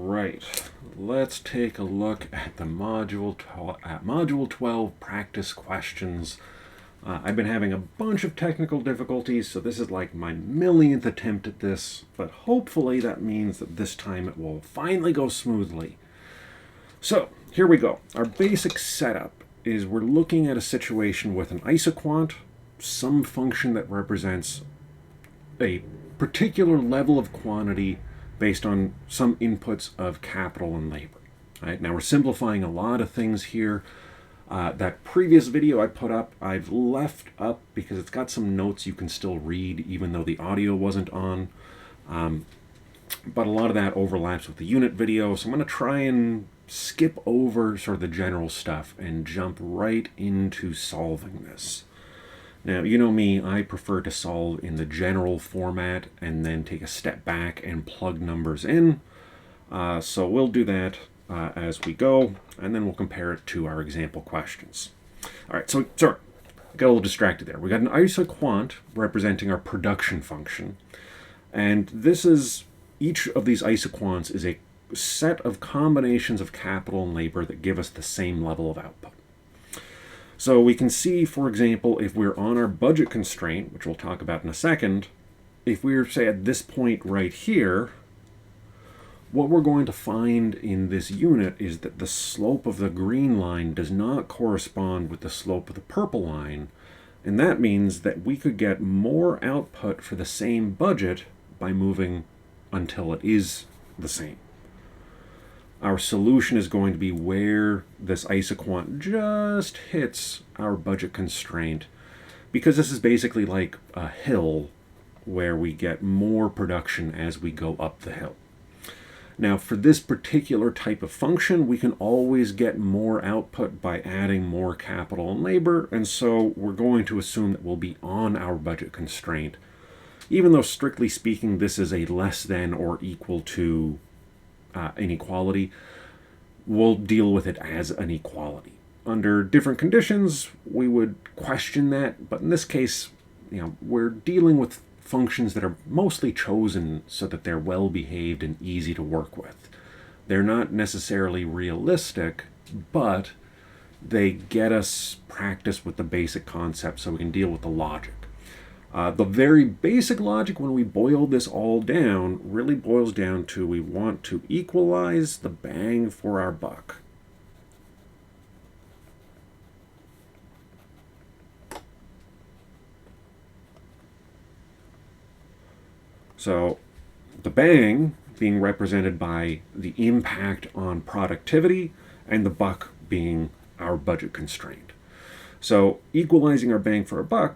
right, let's take a look at the Module 12 practice questions. I've been having a bunch of technical difficulties, so this is like my millionth attempt at this, but hopefully that means that this time it will finally go smoothly. So, here we go. Our basic setup is we're looking at a situation with an isoquant, some function that represents a particular level of quantity based on some inputs of capital and labor. Right? Now we're simplifying a lot of things here. That previous video I put up, I've left up because it's got some notes you can still read even though the audio wasn't on. But a lot of that overlaps with the unit video, so I'm going to try and skip over sort of the general stuff and jump right into solving this. Now, you know me, I prefer to solve in the general format and then take a step back and plug numbers in. So we'll do that as we go, and then we'll compare it to our example questions. All right, so sorry, I got a little distracted there. We got an isoquant representing our production function, and this is, each of these isoquants is a set of combinations of capital and labor that give us the same level of output. So we can see, for example, if we're on our budget constraint, which we'll talk about in a second, if we're, say, at this point right here, what we're going to find in this unit is that the slope of the green line does not correspond with the slope of the purple line, and that means that we could get more output for the same budget by moving until it is the same. Our solution is going to be where this isoquant just hits our budget constraint, because this is basically like a hill where we get more production as we go up the hill. Now, for this particular type of function, we can always get more output by adding more capital and labor, and so we're going to assume that we'll be on our budget constraint, even though strictly speaking this is a less than or equal to inequality. We'll deal with it as an equality. Under different conditions, we would question that, but in this case, we're dealing with functions that are mostly chosen so that they're well behaved and easy to work with. They're not necessarily realistic, but they get us practice with the basic concepts so we can deal with the logic. The very basic logic, when we boil this all down, really boils down to we want to equalize the bang for our buck. So the bang being represented by the impact on productivity, and the buck being our budget constraint. So equalizing our bang for our buck,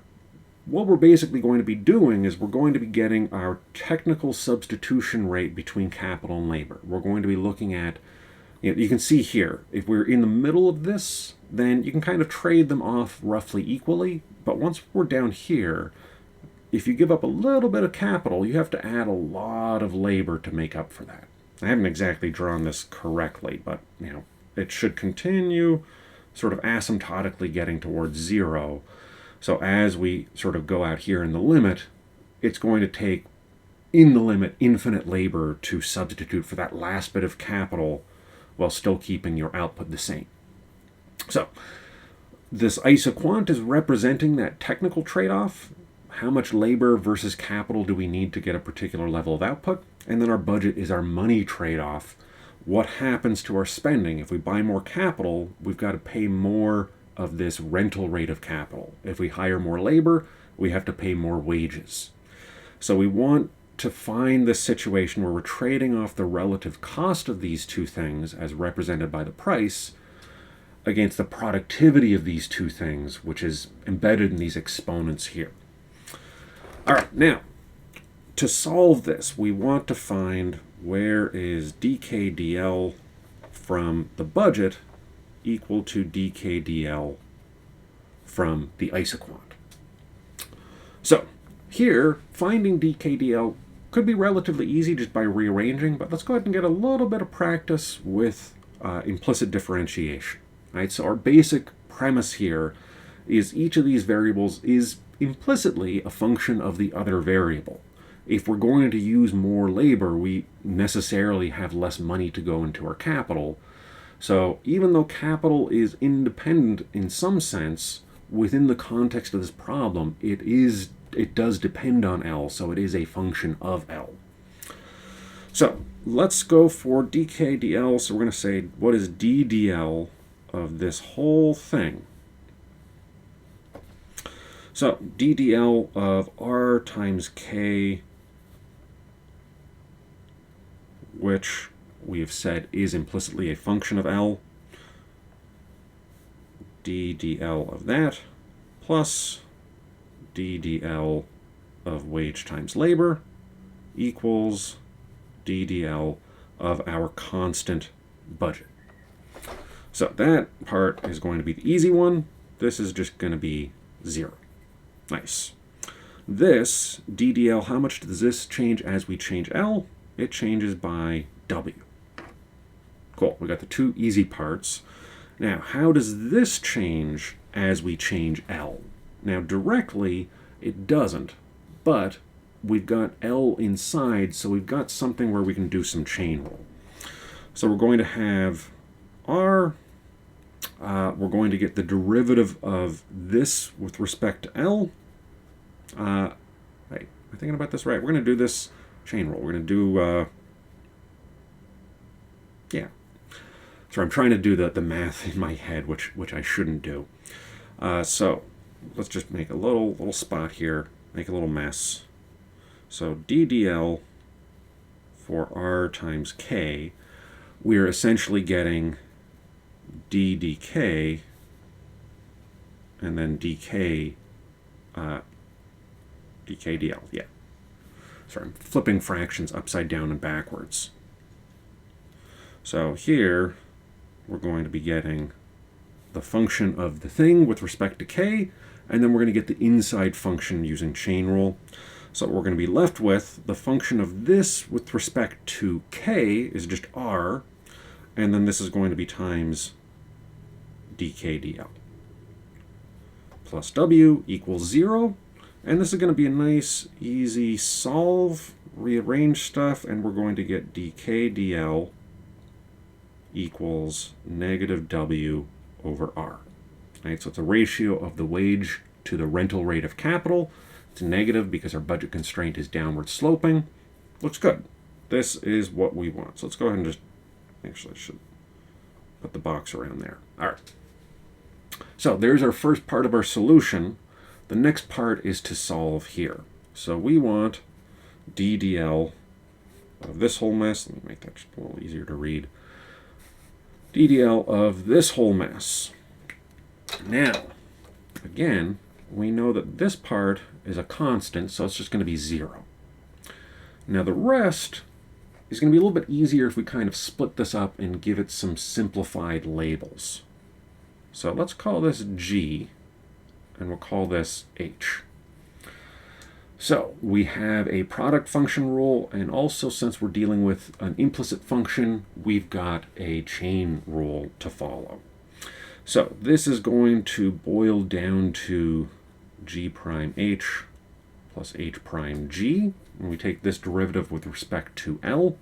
what we're basically going to be doing is we're going to be getting our technical substitution rate between capital and labor. We're going to be looking at, you can see here, if we're in the middle of this, then you can kind of trade them off roughly equally. But once we're down here, if you give up a little bit of capital, you have to add a lot of labor to make up for that. I haven't exactly drawn this correctly, but it should continue sort of asymptotically getting towards zero. So as we sort of go out here in the limit, it's going to take, in the limit, infinite labor to substitute for that last bit of capital while still keeping your output the same. So this isoquant is representing that technical trade-off. How much labor versus capital do we need to get a particular level of output? And then our budget is our money trade-off. What happens to our spending? If we buy more capital, we've got to pay more of this rental rate of capital. If we hire more labor, we have to pay more wages. So we want to find this situation where we're trading off the relative cost of these two things, as represented by the price, against the productivity of these two things, which is embedded in these exponents here. All right, now, to solve this, we want to find where is dkdl from the budget equal to dkdl from the isoquant. So here, finding dkdl could be relatively easy just by rearranging, but let's go ahead and get a little bit of practice with implicit differentiation. Right? So our basic premise here is each of these variables is implicitly a function of the other variable. if we're going to use more labor, we necessarily have less money to go into our capital. So even though capital is independent in some sense, within the context of this problem, it does depend on L, so it is a function of L. So let's go for dk dl. So we're going to say, what is d dl of this whole thing? So d dl of r times k, which we have said is implicitly a function of L, d dl of that, plus d dl of wage times labor equals d dl of our constant budget. So that part is going to be the easy one. This is just going to be 0. Nice. This ddl, how much does this change as we change L? It changes by W. Cool, we got the two easy parts. Now, how does this change as we change L? Now, directly, it doesn't, but we've got L inside, so we've got something where we can do some chain rule. So we're going to have R, we're going to get the derivative of this with respect to L. Hey, am I thinking about this right? We're going to do this chain rule. We're going to do, yeah. So I'm trying to do the math in my head, which I shouldn't do. So let's just make a little spot here, make a little mess. So ddl for r times k, we're essentially getting d dk and then dk dl. Yeah. Sorry, I'm flipping fractions upside down and backwards. So here we're going to be getting the function of the thing with respect to k, and then we're going to get the inside function using chain rule. So we're going to be left with the function of this with respect to k is just r, and then this is going to be times dk dl. Plus w equals 0, and this is going to be a nice, easy solve, rearrange stuff, and we're going to get dk dl equals negative w over r. Right, so it's a ratio of the wage to the rental rate of capital. It's negative because our budget constraint is downward sloping. Looks good. This is what we want. So let's go ahead and just, actually I should put the box around there. All right. So there's our first part of our solution. The next part is to solve here. So we want d dl of this whole mess. Let me make that just a little easier to read. d dl of this whole mess. Now, again, we know that this part is a constant, so it's just going to be 0. Now the rest is going to be a little bit easier if we kind of split this up and give it some simplified labels. So let's call this G, and we'll call this H. So we have a product function rule, and also since we're dealing with an implicit function, we've got a chain rule to follow. So this is going to boil down to G prime H plus H prime G, and we take this derivative with respect to L.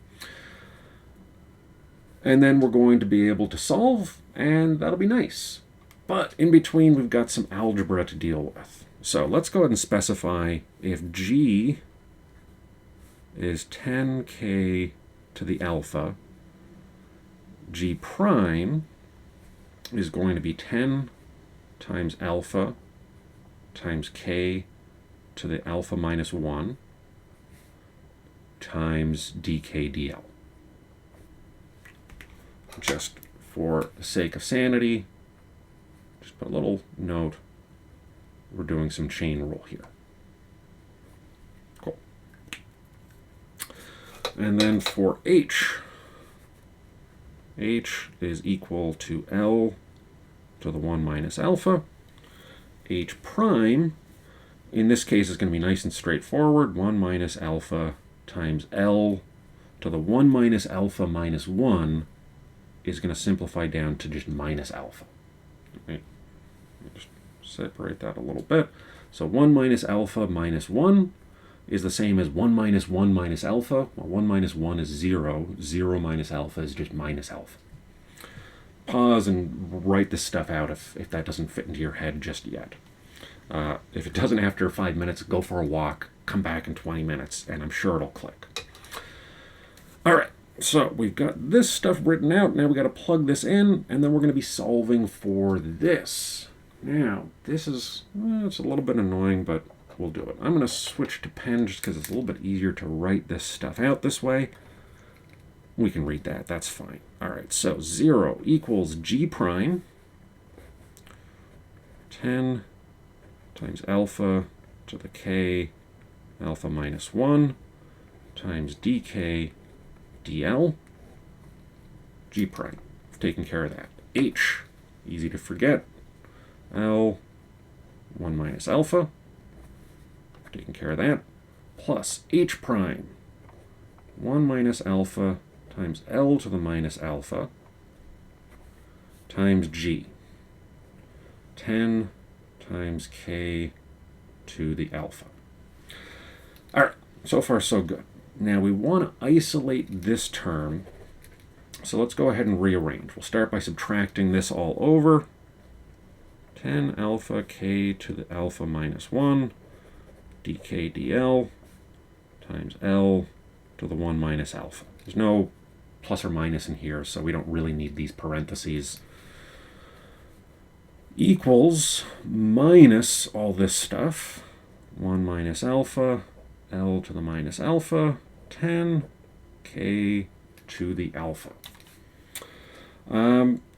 And then we're going to be able to solve, and that'll be nice. But in between, we've got some algebra to deal with. So let's go ahead and specify if G is 10k to the alpha, G prime is going to be 10 times alpha times k to the alpha minus 1 times dk dl. Just for the sake of sanity, just put a little note. We're doing some chain rule here. Cool. And then for H, H is equal to L to the 1 minus alpha. H prime, in this case, is going to be nice and straightforward. 1 minus alpha times L to the 1 minus alpha minus 1 is going to simplify down to just minus alpha. Right? Just separate that a little bit. So 1 minus alpha minus 1 is the same as 1 minus 1 minus alpha. Well, 1 minus 1 is 0. 0 minus alpha is just minus alpha. Pause and write this stuff out if that doesn't fit into your head just yet. If it doesn't after 5 minutes, go for a walk, come back in 20 minutes, and I'm sure it'll click. All right, so we've got this stuff written out. Now we've got to plug this in, and then we're going to be solving for this. Now, this is, it's a little bit annoying, but we'll do it. I'm going to switch to pen just because it's a little bit easier to write this stuff out this way. We can read that. That's fine. All right, so 0 equals g prime 10 times alpha to the k alpha minus 1 times dk dl g prime. I've taken care of that. H, easy to forget. L 1 minus alpha. Taking care of that. Plus h prime 1 minus alpha times L to the minus alpha times G. 10 times K to the alpha. All right, so far so good. Now we want to isolate this term, so let's go ahead and rearrange. We'll start by subtracting this all over. 10 alpha K to the alpha minus 1 dk dl times L to the 1 minus alpha. There's no plus or minus in here, so we don't really need these parentheses. Equals minus all this stuff. 1 minus alpha, L to the minus alpha, 10 K to the alpha.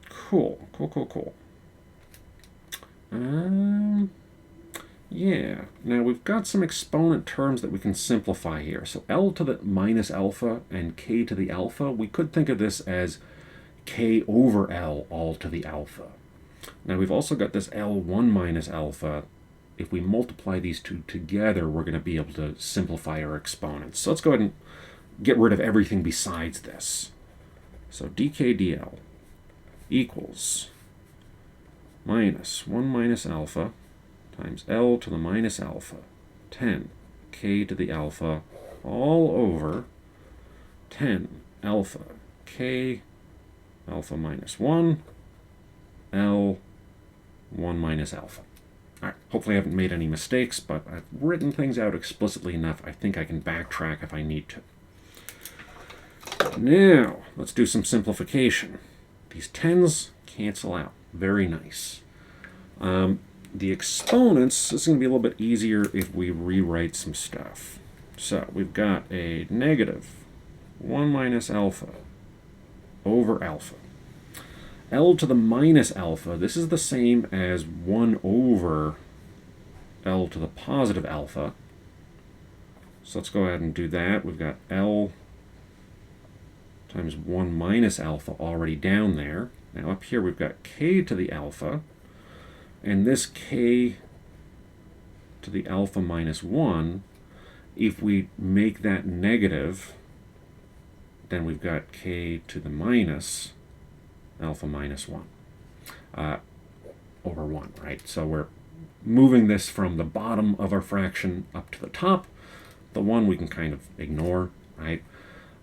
Cool. Yeah, now we've got some exponent terms that we can simplify here. So L to the minus alpha and K to the alpha, we could think of this as K over L all to the alpha. Now we've also got this L1 minus alpha. If we multiply these two together, we're going to be able to simplify our exponents. So let's go ahead and get rid of everything besides this. So dk dl equals minus 1 minus alpha times L to the minus alpha, 10 K to the alpha, all over 10 alpha K alpha minus 1, L 1 minus alpha. All right, hopefully I haven't made any mistakes, but I've written things out explicitly enough. I think I can backtrack if I need to. Now, let's do some simplification. These 10s cancel out. Very nice. The exponents, this is going to be a little bit easier if we rewrite some stuff. So we've got a negative 1 minus alpha over alpha. L to the minus alpha, this is the same as 1 over L to the positive alpha. So let's go ahead and do that. We've got L times 1 minus alpha already down there. Now up here we've got K to the alpha. And this K to the alpha minus 1, if we make that negative, then we've got K to the minus alpha minus 1 over 1, right? So we're moving this from the bottom of our fraction up to the top. The 1 we can kind of ignore, right?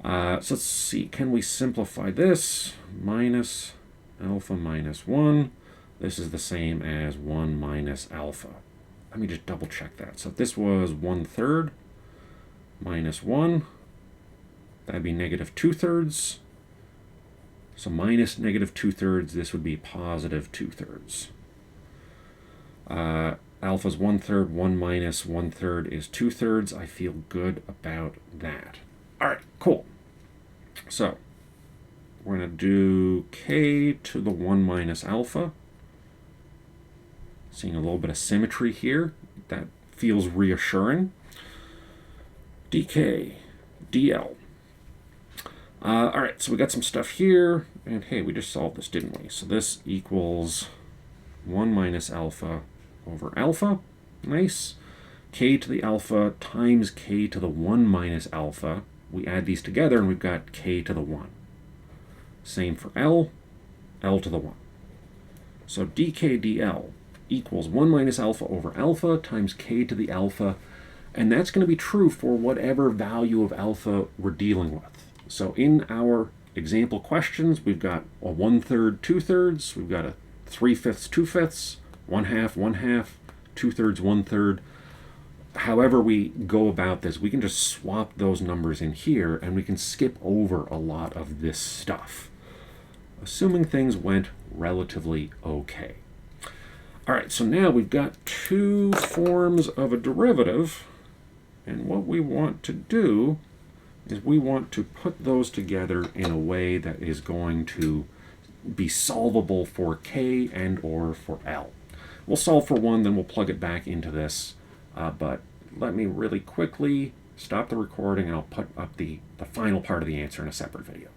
So let's see, can we simplify this? Minus alpha minus 1. This is the same as 1 minus alpha. Let me just double check that. So if this was 1/3 minus 1, that'd be negative 2/3. So minus negative 2/3, this would be positive 2/3. Alpha's 1/3, 1 minus 1/3 is 2/3. I feel good about that. All right, cool. So we're going to do K to the 1 minus alpha. Seeing a little bit of symmetry here. That feels reassuring. dk dl. All right, so we got some stuff here. And hey, we just solved this, didn't we? So this equals 1 minus alpha over alpha. Nice. K to the alpha times K to the 1 minus alpha. We add these together and we've got K to the 1. Same for L, L to the 1. So dk dl equals 1 minus alpha over alpha times K to the alpha And that's going to be true for whatever value of alpha we're dealing with. So in our example questions, we've got a 1/3, 2/3, we've got a 3/5, 2/5, 1/2, 1/2, 2/3, 1/3. However we go about this, we can just swap those numbers in here and we can skip over a lot of this stuff, assuming things went relatively okay. All right, so now we've got two forms of a derivative, and what we want to do is we want to put those together in a way that is going to be solvable for k and or for L. We'll solve for one, then we'll plug it back into this, but let me really quickly stop the recording and I'll put up the final part of the answer in a separate video.